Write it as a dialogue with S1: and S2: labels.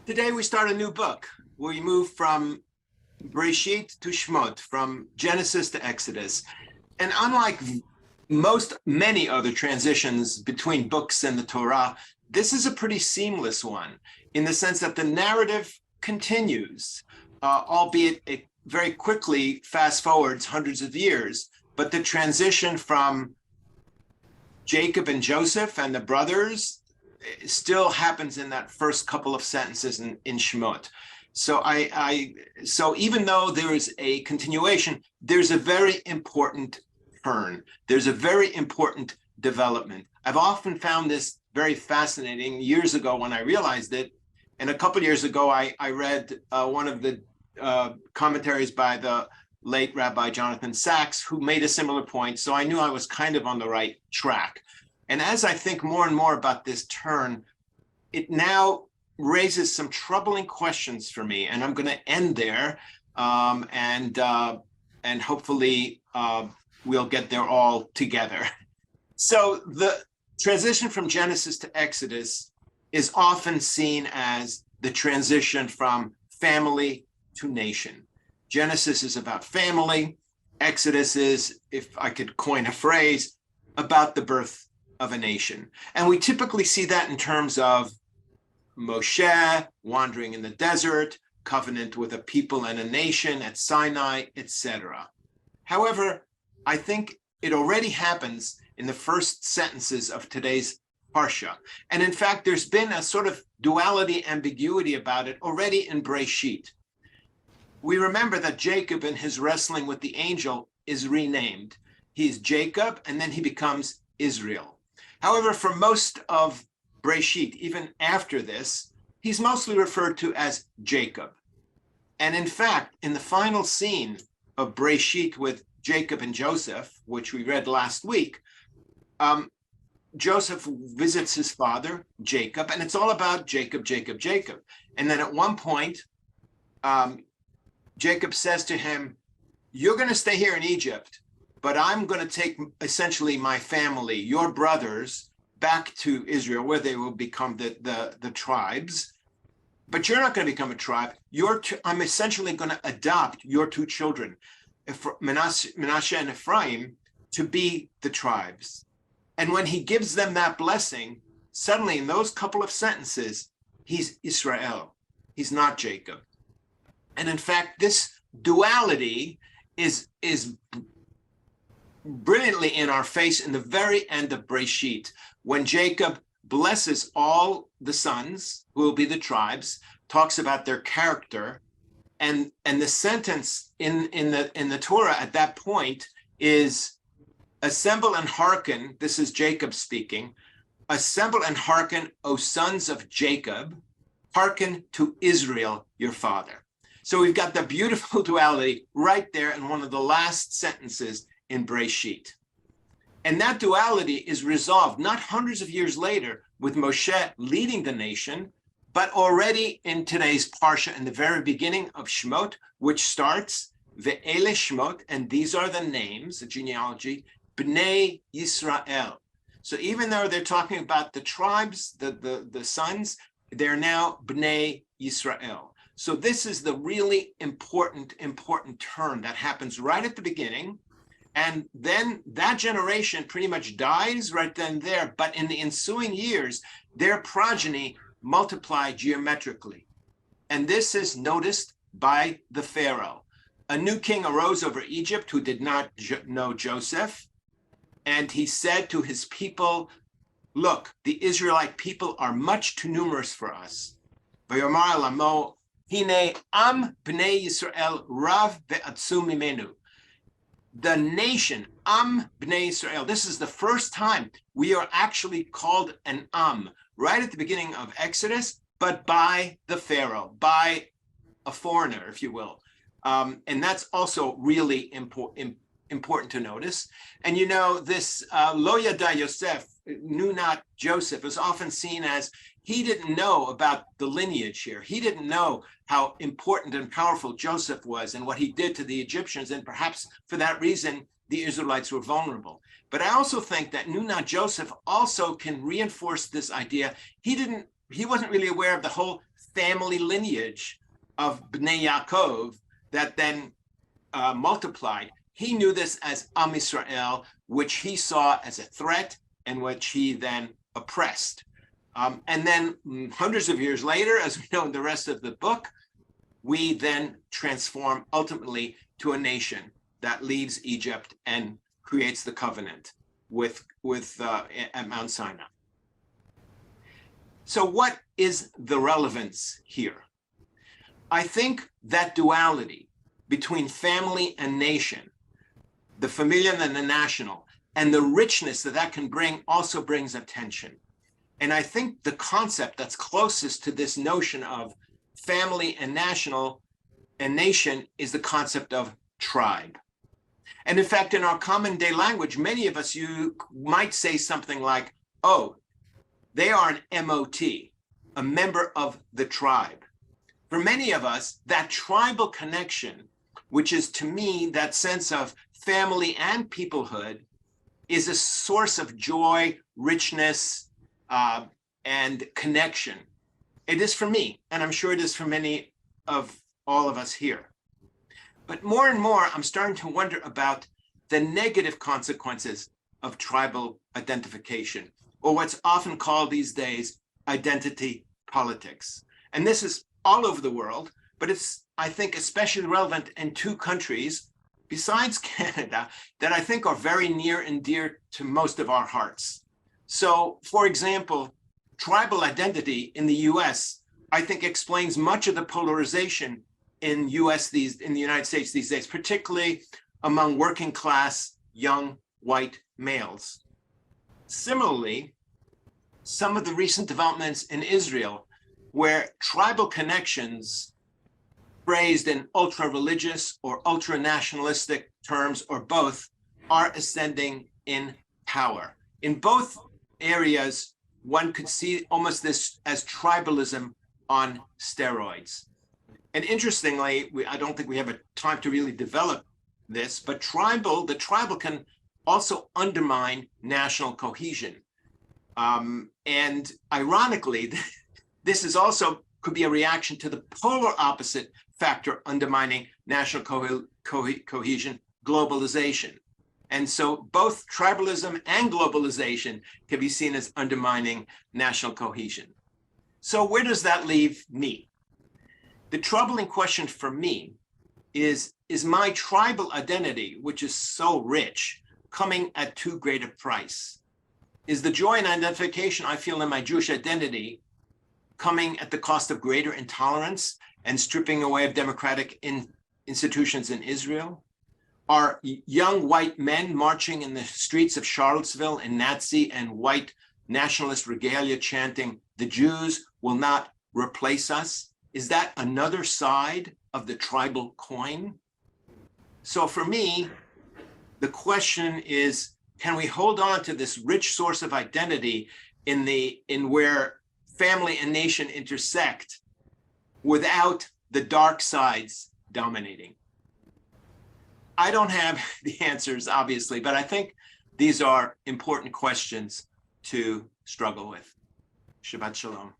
S1: Today we start a new book. We move from Breshit to Shmot, from Genesis to Exodus. And unlike many other transitions between books and the Torah, this is a pretty seamless one in the sense that the narrative continues, albeit it very quickly fast forwards hundreds of years. But the transition from Jacob and Joseph and the brothers still happens in that first couple of sentences in Shemot. So so even though there is a continuation, there's a very important turn. There's a very important development. I've often found this very fascinating. Years ago when I realized it, and a couple of years ago, I read one of the commentaries by the late Rabbi Jonathan Sachs, who made a similar point. So I knew I was kind of on the right track. And as I think more and more about this turn, it now raises some troubling questions for me. And I'm going to end there, and hopefully we'll get there all together. So the transition from Genesis to Exodus is often seen as the transition from family to nation. Genesis is about family. Exodus is, if I could coin a phrase, about the birth of a nation. And we typically see that in terms of Moshe wandering in the desert, covenant with a people and a nation at Sinai, etc. However, I think it already happens in the first sentences of today's Parsha. And in fact, there's been a sort of duality, ambiguity about it already in Breshit. We remember that Jacob, in his wrestling with the angel, is renamed. He's Jacob, and then he becomes Israel. However, for most of Breshit, even after this, he's mostly referred to as Jacob. And in fact, in the final scene of Breshit with Jacob and Joseph, which we read last week, Joseph visits his father, Jacob, and it's all about Jacob, Jacob, Jacob. And then at one point, Jacob says to him, "You're going to stay here in Egypt, but I'm going to take essentially my family, your brothers, back to Israel, where they will become the tribes. But you're not going to become a tribe. I'm essentially going to adopt your two children, Manasseh and Ephraim, to be the tribes." And when he gives them that blessing, suddenly in those couple of sentences, he's Israel. He's not Jacob. And in fact, this duality is brilliantly in our face in the very end of Breshit, when Jacob blesses all the sons who will be the tribes, talks about their character, and the sentence in the Torah at that point is, "Assemble and hearken," this is Jacob speaking, "Assemble and hearken, O sons of Jacob, hearken to Israel, your father." So we've got the beautiful duality right there in one of the last sentences in Breshit. And that duality is resolved not hundreds of years later with Moshe leading the nation, but already in today's Parsha, in the very beginning of Shemot, which starts, Ve'ele Shemot, and these are the names, the genealogy, Bnei Yisrael. So even though they're talking about the tribes, the sons, they're now Bnei Yisrael. So this is the really important turn that happens right at the beginning. And then that generation pretty much dies right then and there. But in the ensuing years, their progeny multiply geometrically. And this is noticed by the Pharaoh. A new king arose over Egypt who did not know Joseph. And he said to his people, "Look, the Israelite people are much too numerous for us. Vayomar lamo, hine am bnei Yisrael rav ve'atzum mimenu." The nation, Am Bnei Israel. This is the first time we are actually called an Am, right at the beginning of Exodus, but by the Pharaoh, by a foreigner, if you will. And that's also really important to notice. And you know, this Lo Yada Yosef, knew not Joseph, is often seen as he didn't know about the lineage here. He didn't know how important and powerful Joseph was and what he did to the Egyptians. And perhaps for that reason, the Israelites were vulnerable. But I also think that knew not Joseph also can reinforce this idea. He wasn't really aware of the whole family lineage of Bnei Yaakov that then multiplied. He knew this as Am Yisrael, which he saw as a threat and which he then oppressed. And then hundreds of years later, as we know in the rest of the book, we then transform ultimately to a nation that leaves Egypt and creates the covenant at Mount Sinai. So what is the relevance here? I think that duality between family and nation, the familial and the national, and the richness that that can bring also brings attention. And I think the concept that's closest to this notion of family and national and nation is the concept of tribe. And in fact, in our common day language, many of us, you might say something like, oh, they are an MOT, a member of the tribe. For many of us, that tribal connection, which is to me that sense of family and peoplehood, is a source of joy, richness, and connection. It is for me, and I'm sure it is for many of all of us here. But more and more, I'm starting to wonder about the negative consequences of tribal identification, or what's often called these days identity politics. And this is all over the world, but it's, I think, especially relevant in two countries besides Canada that I think are very near and dear to most of our hearts. So, for example, tribal identity in the US, I think, explains much of the polarization in the United States these days, particularly among working class young white males. Similarly, some of the recent developments in Israel, where tribal connections phrased in ultra-religious or ultra-nationalistic terms, or both, are ascending in power. In both areas, one could see almost this as tribalism on steroids. And interestingly, I don't think we have a time to really develop this, but the tribal can also undermine national cohesion. And ironically, this is also could be a reaction to the polar opposite factor undermining national cohesion, globalization. And so both tribalism and globalization can be seen as undermining national cohesion. So where does that leave me? The troubling question for me is my tribal identity, which is so rich, coming at too great a price? Is the joy and identification I feel in my Jewish identity coming at the cost of greater intolerance and stripping away of democratic institutions in Israel? Are young white men marching in the streets of Charlottesville in Nazi and white nationalist regalia chanting, "The Jews will not replace us"? Is that another side of the tribal coin? So for me, the question is, can we hold on to this rich source of identity in where family and nation intersect without the dark sides dominating? I don't have the answers, obviously, but I think these are important questions to struggle with. Shabbat Shalom.